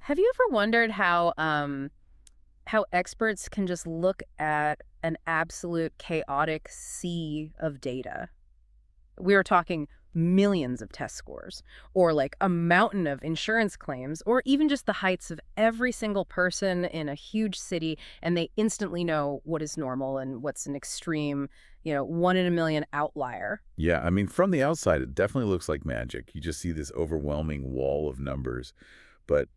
Have you ever wondered how experts can just look at an absolute chaotic sea of data? We are talking millions of test scores, or like a mountain of insurance claims, or even just the heights of every single person in a huge city, and they instantly know what is normal and what's an extreme, one in a million outlier. Yeah, I mean, from the outside, it definitely looks like magic. You just see this overwhelming wall of numbers, but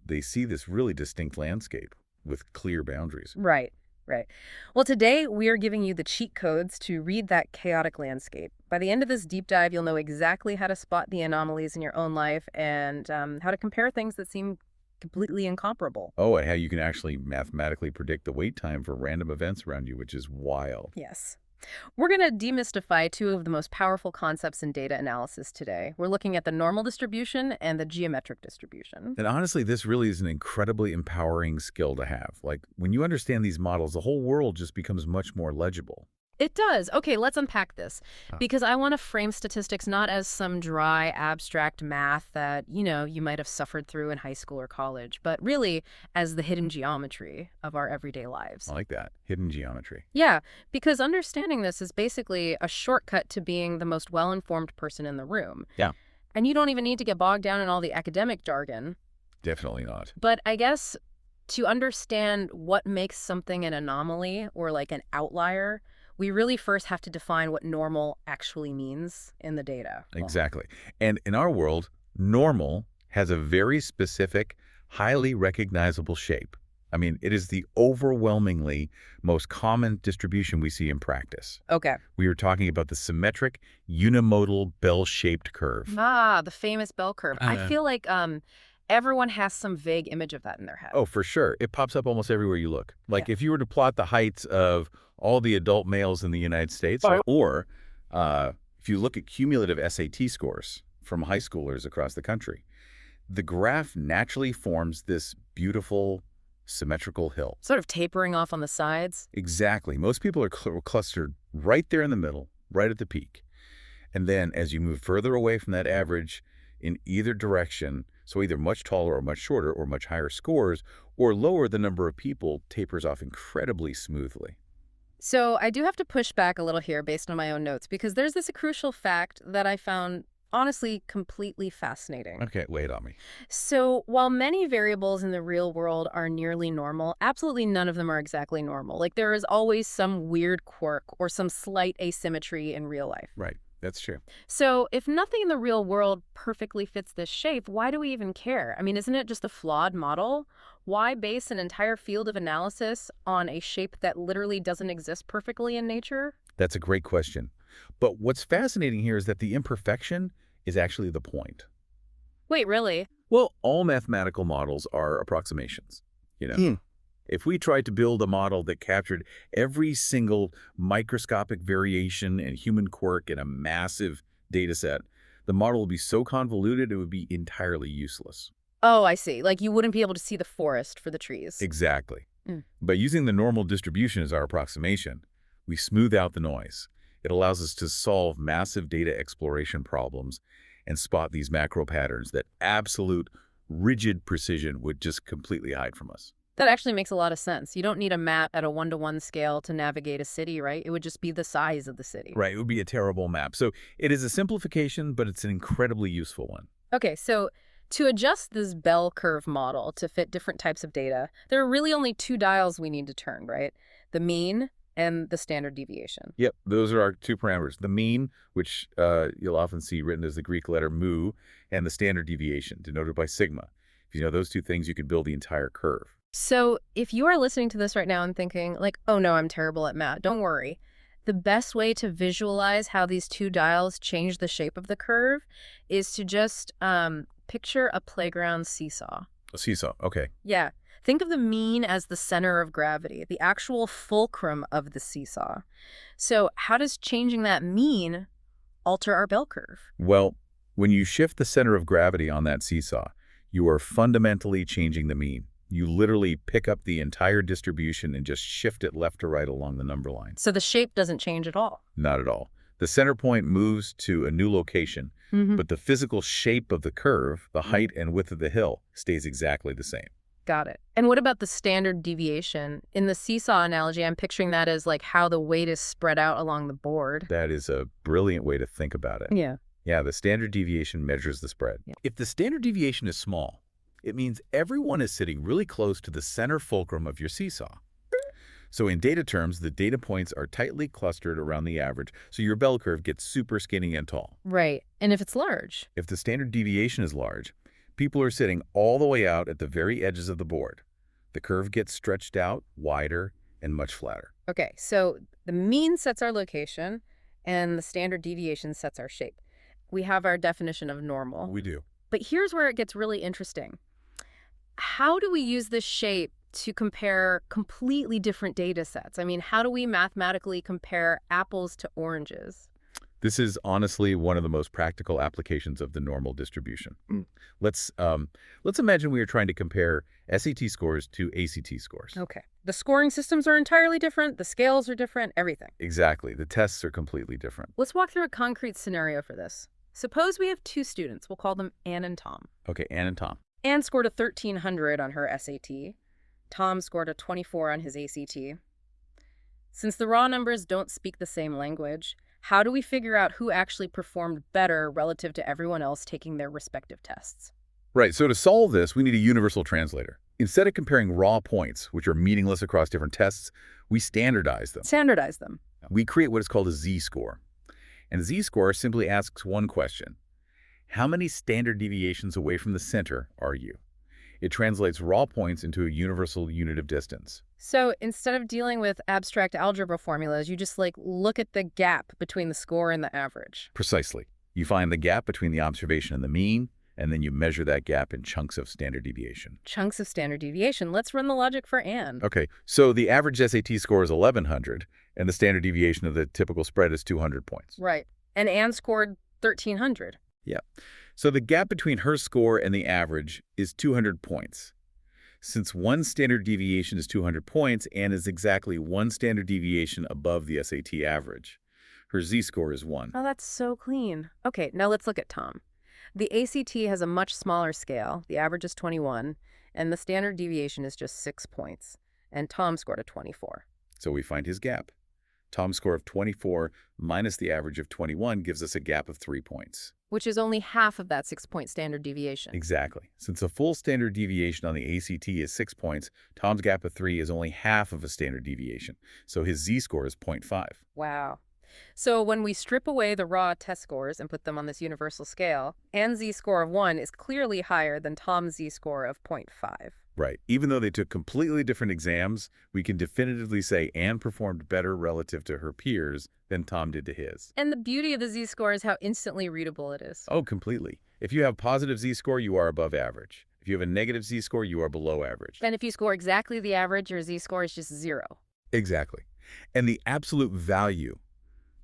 they see this really distinct landscape with clear boundaries. Right, right. Well, today we are giving you the cheat codes to read that chaotic landscape. By the end of this deep dive, you'll know exactly how to spot the anomalies in your own life and how to compare things that seem completely incomparable. Oh, and how you can actually mathematically predict the wait time for random events around you, which is wild. Yes. We're going to demystify two of the most powerful concepts in data analysis today. We're looking at the normal distribution and the geometric distribution. And honestly, this really is an incredibly empowering skill to have. Like, when you understand these models, the whole world just becomes much more legible. It does. Okay, let's unpack this Uh, because I want to frame statistics not as some dry, abstract math that, you might have suffered through in high school or college, but really as the hidden geometry of our everyday I lives. like that. Hidden geometry. Yeah, because understanding this is basically a shortcut to being the most well-informed person in the room. Yeah. And you don't even need to get bogged down in all the academic jargon. Definitely not. But I guess to understand what makes something an anomaly or like an outlier, we really first have to define what normal actually means in the data. Exactly. And in our world, normal has a very specific, highly recognizable shape. I mean, it is the overwhelmingly most common distribution we see in practice. Okay. We are talking about the symmetric, unimodal, bell-shaped curve. Ah, the famous bell curve. I Uh, feel like everyone has some vague image of that in their head. oh, for sure. It pops up almost everywhere you look. Yeah. Like if you were to plot the heights of all the adult males in the United States, or if you look at cumulative SAT scores from high schoolers across the country, the graph naturally forms this beautiful symmetrical hill. Sort of tapering off on the sides. Exactly. Most people are clustered right there in the middle, right at the peak. And then as you move further away from that average in either direction, so either much taller or much shorter or much higher scores or lower, the number of people tapers off incredibly smoothly. So I do have to push back a little here based on my own notes because there's this crucial fact that I found honestly completely fascinating. Okay, wait on me. So while many variables in the real world are nearly normal, absolutely none of them are exactly normal. Like there is always some weird quirk or some slight asymmetry in real life. Right, that's true. So if nothing in the real world perfectly fits this shape, why do we even care? I mean, isn't it just a flawed model? Why base an entire field of analysis on a shape that literally doesn't exist perfectly in nature? That's a great question. But what's fascinating here is that the imperfection is actually the point. Wait, really? Well, all mathematical models are approximations, you know. Hmm. If we tried to build a model that captured every single microscopic variation and human quirk in a massive data set, the model would be so convoluted it would be entirely useless. Oh, I see. Like you wouldn't be able to see the forest for the trees. Exactly. Mm. By using the normal distribution as our approximation, we smooth out the noise. It allows us to solve massive data exploration problems and spot these macro patterns that absolute rigid precision would just completely hide from us. That actually makes a lot of sense. You don't need a map at a one-to-one scale to navigate a city, right? It would just be the size of the city. Right, it would be a terrible map. So it is a simplification, but it's an incredibly useful one. Okay, so to adjust this bell curve model to fit different types of data, there are really only two dials we need to turn, right? The mean and the standard deviation. Yep, those are our two parameters. The mean, which you'll often see written as the Greek letter mu, and the standard deviation, denoted by sigma. If you know those two things, you can build the entire curve. So if you are listening to this right now and thinking, like, oh no, I'm terrible at math, don't worry. The best way to visualize how these two dials change the shape of the curve is to just picture a playground seesaw. A seesaw, okay. Yeah. Think of the mean as the center of gravity, the actual fulcrum of the seesaw. So how does changing that mean alter our bell curve? Well, when you shift the center of gravity on that seesaw, you are fundamentally changing the mean. You literally pick up the entire distribution and just shift it left to right along the number line. So the shape doesn't change at all. Not at all. The center point moves to a new location, Hmm. but the physical shape of the curve, the height and width of the hill, stays exactly the same. Got it. And what about the standard deviation? In the seesaw analogy, I'm picturing that as like how the weight is spread out along the board. That is a brilliant way to think about it. Yeah. Yeah, the standard deviation measures the spread. Yeah. If the standard deviation is small, it means everyone is sitting really close to the center fulcrum of your seesaw. So in data terms, the data points are tightly clustered around the average, so your bell curve gets super skinny and tall. Right. And if it's large? If the standard deviation is large, people are sitting all the way out at the very edges of the board. The curve gets stretched out, wider, and much flatter. Okay, so the mean sets our location, and the standard deviation sets our shape. We have our definition of normal. We do. But here's where it gets really interesting. How do we use this shape to compare completely different data sets? I mean, how do we mathematically compare apples to oranges? This is honestly one of the most practical applications of the normal distribution. Let's imagine we are trying to compare SAT scores to ACT scores. Okay. The scoring systems are entirely different, the scales are different, everything. Exactly. The tests are completely different. Let's walk through a concrete scenario for this. Suppose we have two students. We'll call them Anne and Tom. Okay, Anne and Tom. Anne scored a 1300 on her SAT. Tom scored a 24 on his ACT. Since the raw numbers don't speak the same language, how do we figure out who actually performed better relative to everyone else taking their respective tests? Right, so to solve this, we need a universal translator. Instead of comparing raw points, which are meaningless across different tests, we standardize them. Standardize them. We create what is called a z-score. And the z-score simply asks one question. How many standard deviations away from the center are you? It translates raw points into a universal unit of distance. So instead of dealing with abstract algebra formulas, you just look at the gap between the score and the average. Precisely. You find the gap between the observation and the mean, and then you measure that gap in chunks of standard deviation. Chunks of standard deviation. Let's run the logic for Anne. Okay, so the average SAT score is 1100, and the standard deviation of the typical spread is 200 points. Right. And Anne scored 1300. Yeah. So the gap between her score and the average is 200 points. Since one standard deviation is 200 points, Anne is exactly one standard deviation above the SAT average. Her z-score is 1. Oh, that's so clean. Okay, now let's look at Tom. The ACT has a much smaller scale. The average is 21, and the standard deviation is just 6 points. And Tom scored a 24. So we find his gap. Tom's score of 24 minus the average of 21 gives us a gap of 3 points. Which is only half of that 6-point standard deviation. Exactly. Since a full standard deviation on the ACT is 6 points, Tom's gap of 3 is only half of a standard deviation. So his z-score is 0.5. Wow. So when we strip away the raw test scores and put them on this universal scale, Anne's z-score of 1 is clearly higher than Tom's z-score of 0.5. Right. Even though they took completely different exams, we can definitively say Anne performed better relative to her peers than Tom did to his. And the beauty of the z-score is how instantly readable it is. Oh, completely. If you have positive z-score, you are above average. If you have a negative z-score, you are below average. And if you score exactly the average, your z-score is just 0. Exactly. And the absolute value,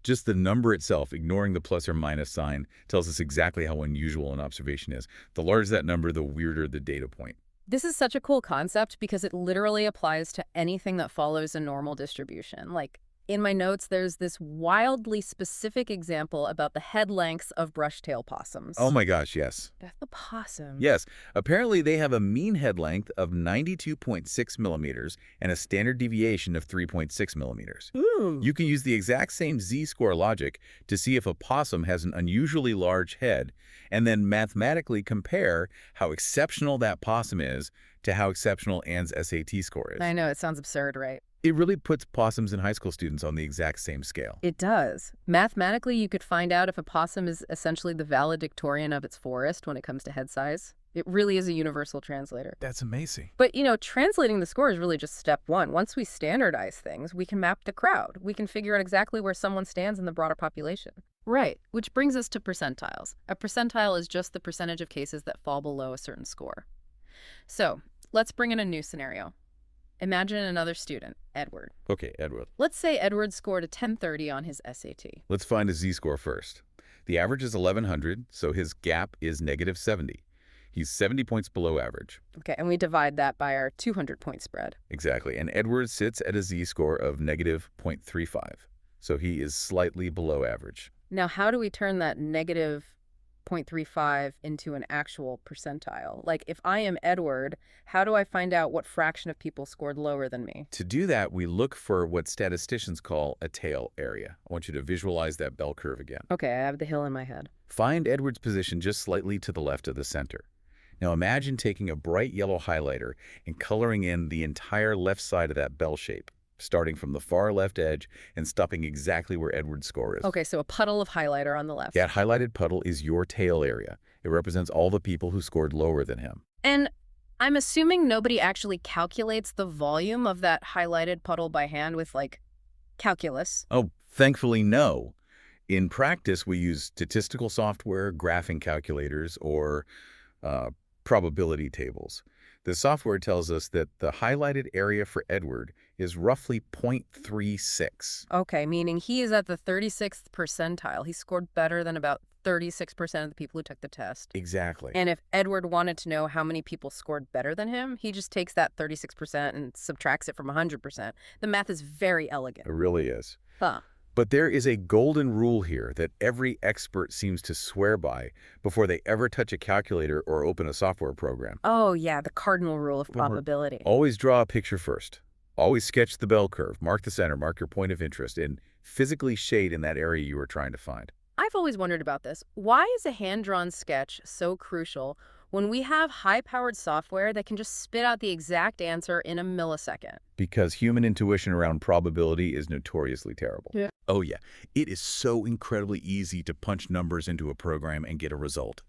just the number itself, ignoring the plus or minus sign, tells us exactly how unusual an observation is. The larger that number, the weirder the data point. This is such a cool concept because it literally applies to anything that follows a normal distribution. Like, in my notes, there's this wildly specific example about the head lengths of brush-tail possums. Oh my gosh, yes. That's the possum. Yes. Apparently, they have a mean head length of 92.6 millimeters and a standard deviation of 3.6 millimeters. Ooh. You can use the exact same z-score logic to see if a possum has an unusually large head and then mathematically compare how exceptional that possum is to how exceptional Anne's SAT score is. I know, it sounds absurd, right? It really puts possums and high school students on the exact same scale. It does. Mathematically, you could find out if a possum is essentially the valedictorian of its forest when it comes to head size. It really is a universal translator. That's amazing. But, translating the score is really just step one. Once we standardize things, we can map the crowd. We can figure out exactly where someone stands in the broader population. Right, which brings us to percentiles. A percentile is just the percentage of cases that fall below a certain score. So, let's bring in a new scenario. Imagine another student, Edward. Okay, Edward. Let's say Edward scored a 1030 on his SAT. Let's find his z-score first. The average is 1100, so his gap is negative 70. He's 70 points below average. Okay, and we divide that by our 200-point spread. Exactly, and Edward sits at a z-score of negative 0.35. so he is slightly below average. Now, how do we turn that negative 0.35 into an actual percentile? Like, if I am Edward, how do I find out what fraction of people scored lower than me? To do that, we look for what statisticians call a tail area. I want you to visualize that bell curve again. Okay, I have the hill in my head. Find Edward's position just slightly to the left of the center. Now imagine taking a bright yellow highlighter and coloring in the entire left side of that bell shape, starting from the far left edge and stopping exactly where Edward's score is. Okay, so a puddle of highlighter on the left. That highlighted puddle is your tail area. It represents all the people who scored lower than him. And I'm assuming nobody actually calculates the volume of that highlighted puddle by hand with, like, calculus. Oh, thankfully, no. In practice, we use statistical software, graphing calculators, or probability tables. The software tells us that the highlighted area for Edward is roughly 0.36. Okay, meaning he is at the 36th percentile. He scored better than about 36% of the people who took the test. Exactly. And if Edward wanted to know how many people scored better than him, he just takes that 36% and subtracts it from 100%. The math is very elegant. It really is. Huh. But there is a golden rule here that every expert seems to swear by before they ever touch a calculator or open a software program. Oh, yeah, the cardinal rule of probability. Always draw a picture first. Always sketch the bell curve, mark the center, mark your point of interest, and physically shade in that area you are trying to find. I've always wondered about this. Why is a hand-drawn sketch so crucial when we have high-powered software that can just spit out the exact answer in a millisecond? Because human intuition around probability is notoriously terrible. Yeah. Oh yeah, it is so incredibly easy to punch numbers into a program and get a result.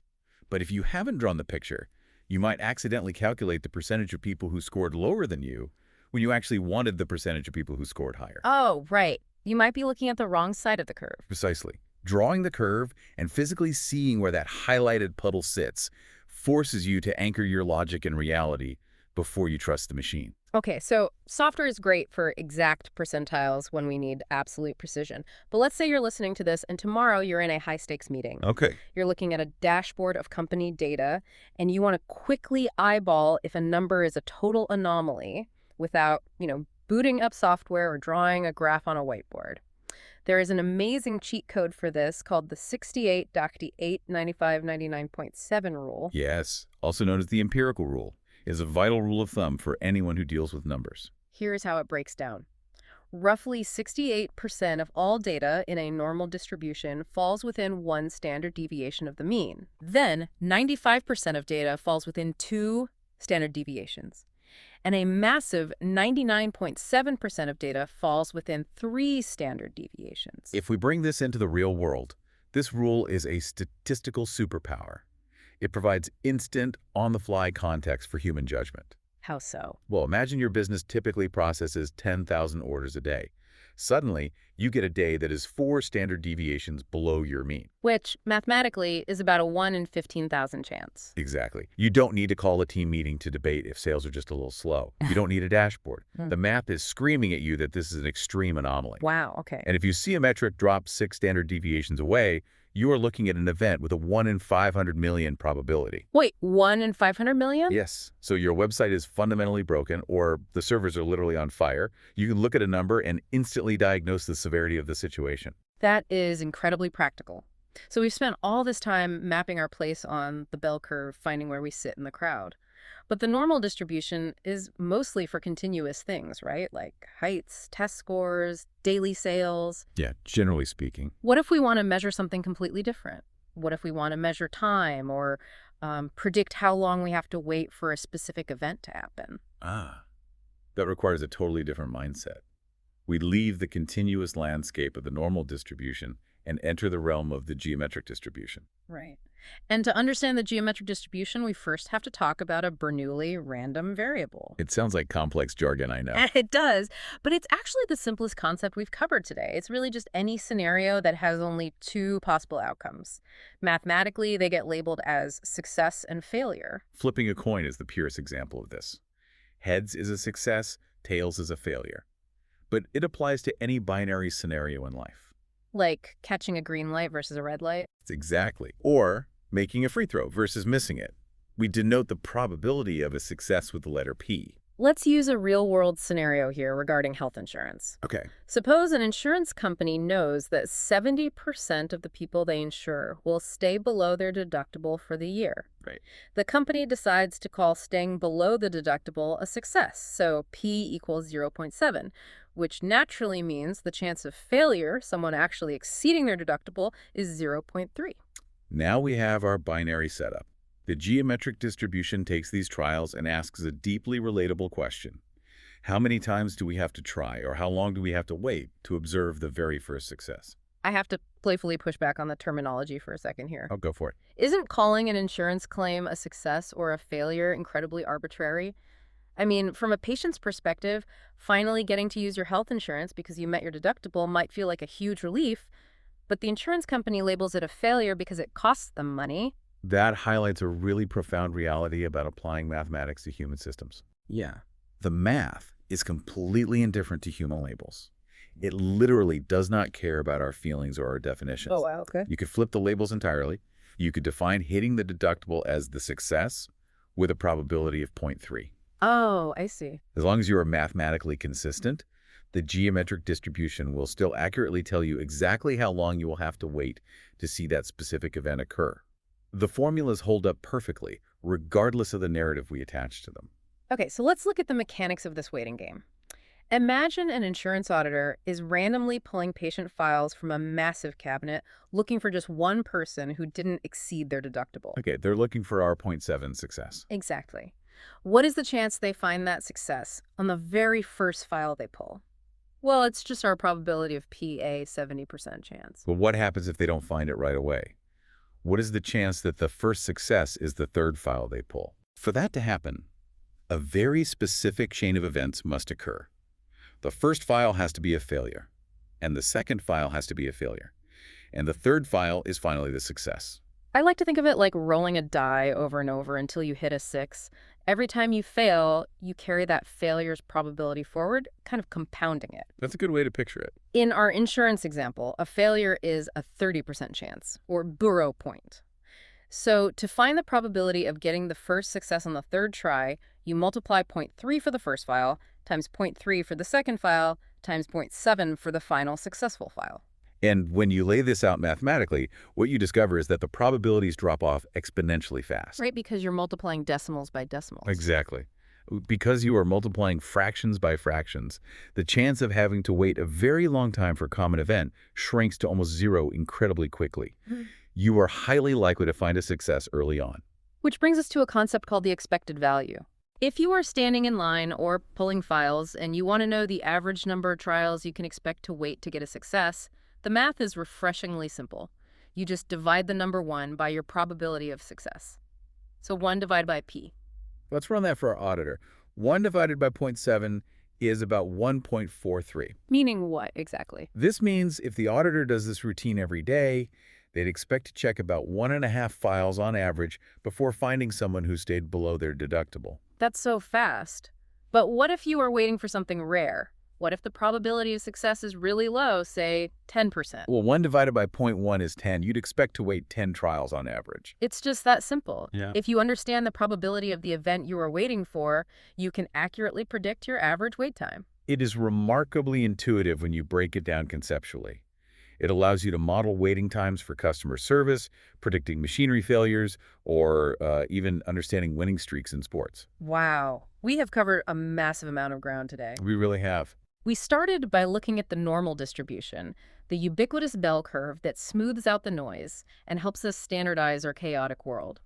But if you haven't drawn the picture, you might accidentally calculate the percentage of people who scored lower than you when you actually wanted the percentage of people who scored higher. Oh, right. You might be looking at the wrong side of the curve. Precisely. Drawing the curve and physically seeing where that highlighted puddle sits forces you to anchor your logic in reality before you trust the machine. Okay, so software is great for exact percentiles when we need absolute precision. But let's say you're listening to this and tomorrow you're in a high-stakes meeting. Okay. You're looking at a dashboard of company data and you want to quickly eyeball if a number is a total anomaly without, booting up software or drawing a graph on a whiteboard. There is an amazing cheat code for this called the 68.89599.7 rule. Yes, also known as the empirical rule, is a vital rule of thumb for anyone who deals with numbers. Here's how it breaks down. Roughly 68% of all data in a normal distribution falls within one standard deviation of the mean. Then 95% of data falls within two standard deviations. And a massive 99.7% of data falls within three standard deviations. If we bring this into the real world, this rule is a statistical superpower. It provides instant, on-the-fly context for human judgment. How so? Well, imagine your business typically processes 10,000 orders a day. Suddenly, you get a day that is 4 standard deviations below your mean. Which, mathematically, is about a 1 in 15,000 chance. Exactly. You don't need to call a team meeting to debate if sales are just a little slow. You don't need a dashboard. The math is screaming at you that this is an extreme anomaly. Wow, okay. And if you see a metric drop 6 standard deviations away, you are looking at an event with a 1 in 500 million probability. Wait, 1 in 500 million? Yes. So your website is fundamentally broken or the servers are literally on fire. You can look at a number and instantly diagnose the severity of the situation. That is incredibly practical. So we've spent all this time mapping our place on the bell curve, finding where we sit in the crowd. But the normal distribution is mostly for continuous things, right? Like heights, test scores, daily sales. Yeah, generally speaking. What if we want to measure something completely different? What if we want to measure time or predict how long we have to wait for a specific event to happen? That requires a totally different mindset. We leave the continuous landscape of the normal distribution and enter the realm of the geometric distribution. Right. And to understand the geometric distribution, we first have to talk about a Bernoulli random variable. It sounds like complex jargon, I know. It does, but it's actually the simplest concept we've covered today. It's really just any scenario that has only two possible outcomes. Mathematically, they get labeled as success and failure. Flipping a coin is the purest example of this. Heads is a success, tails is a failure. But it applies to any binary scenario in life. Like catching a green light versus a red light? Exactly. Or making a free throw versus missing it. We denote the probability of a success with the letter P. Let's use a real-world scenario here regarding health insurance. Okay. Suppose an insurance company knows that 70% of the people they insure will stay below their deductible for the year. Right. The company decides to call staying below the deductible a success, so P equals 0.7, which naturally means the chance of failure, someone actually exceeding their deductible, is 0.3. Now we have our binary setup. The geometric distribution takes these trials and asks a deeply relatable question. How many times do we have to try, or how long do we have to wait to observe the very first success? I have to playfully push back on the terminology for a second here. I'll go for it. Isn't calling an insurance claim a success or a failure incredibly arbitrary? I mean, from a patient's perspective, finally getting to use your health insurance because you met your deductible might feel like a huge relief, but the insurance company labels it a failure because it costs them money. That highlights a really profound reality about applying mathematics to human systems. Yeah. The math is completely indifferent to human labels. It literally does not care about our feelings or our definitions. Oh, wow, okay. You could flip the labels entirely. You could define hitting the deductible as the success with a probability of 0.3. Oh, I see. As long as you are mathematically consistent, the geometric distribution will still accurately tell you exactly how long you will have to wait to see that specific event occur. The formulas hold up perfectly, regardless of the narrative we attach to them. Okay, so let's look at the mechanics of this waiting game. Imagine an insurance auditor is randomly pulling patient files from a massive cabinet looking for just one person who didn't exceed their deductible. Okay, they're looking for our 0.7 success. Exactly. What is the chance they find that success on the very first file they pull? Well, it's just our probability of PA 70% chance. But what happens if they don't find it right away? What is the chance that the first success is the third file they pull? For that to happen, a very specific chain of events must occur. The first file has to be a failure, and the second file has to be a failure, and the third file is finally the success. I like to think of it like rolling a die over and over until you hit a 6. Every time you fail, you carry that failure's probability forward, kind of compounding it. That's a good way to picture it. In our insurance example, a failure is a 30% chance, or Burrow point. So to find the probability of getting the first success on the third try, you multiply 0.3 for the first file, times 0.3 for the second file, times 0.7 for the final successful file. And when you lay this out mathematically, what you discover is that the probabilities drop off exponentially fast. Right, because you're multiplying decimals by decimals. Exactly. Because you are multiplying fractions by fractions, the chance of having to wait a very long time for a common event shrinks to almost zero incredibly quickly. You are highly likely to find a success early on. Which brings us to a concept called the expected value. If you are standing in line or pulling files and you want to know the average number of trials you can expect to wait to get a success, the math is refreshingly simple. You just divide the number 1 by your probability of success. So 1 divided by P. Let's run that for our auditor. 1 divided by 0.7 is about 1.43. Meaning what exactly? This means if the auditor does this routine every day, they'd expect to check about 1.5 files on average before finding someone who stayed below their deductible. That's so fast. But what if you are waiting for something rare? What if the probability of success is really low, say 10%? Well, 1 divided by 0.1 is 10. You'd expect to wait 10 trials on average. It's just that simple. Yeah. If you understand the probability of the event you are waiting for, you can accurately predict your average wait time. It is remarkably intuitive when you break it down conceptually. It allows you to model waiting times for customer service, predicting machinery failures, or even understanding winning streaks in sports. Wow. We have covered a massive amount of ground today. We really have. We started by looking at the normal distribution, the ubiquitous bell curve that smooths out the noise and helps us standardize our chaotic world.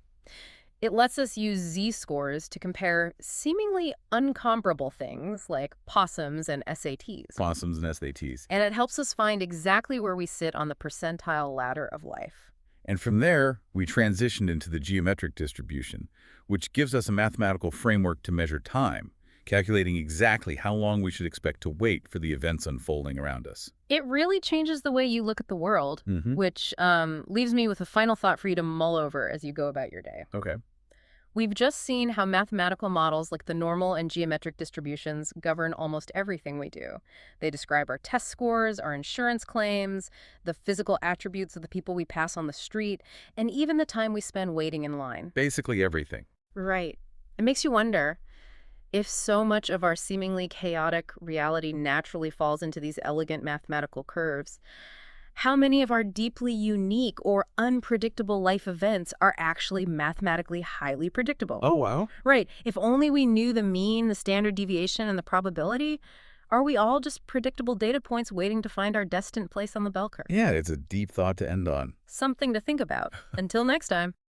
It lets us use z-scores to compare seemingly uncomparable things like possums and SATs. Possums and SATs. And it helps us find exactly where we sit on the percentile ladder of life. And from there, we transitioned into the geometric distribution, which gives us a mathematical framework to measure time, calculating exactly how long we should expect to wait for the events unfolding around us. It really changes the way you look at the world, which leaves me with a final thought for you to mull over as you go about your day. Okay. We've just seen how mathematical models like the normal and geometric distributions govern almost everything we do. They describe our test scores, our insurance claims, the physical attributes of the people we pass on the street, and even the time we spend waiting in line. Basically everything. Right. It makes you wonder, If so much of our seemingly chaotic reality naturally falls into these elegant mathematical curves, how many of our deeply unique or unpredictable life events are actually mathematically highly predictable? Oh, wow. Right. If only we knew the mean, the standard deviation, and the probability, are we all just predictable data points waiting to find our destined place on the bell curve? Yeah, it's a deep thought to end on. Something to think about. Until next time.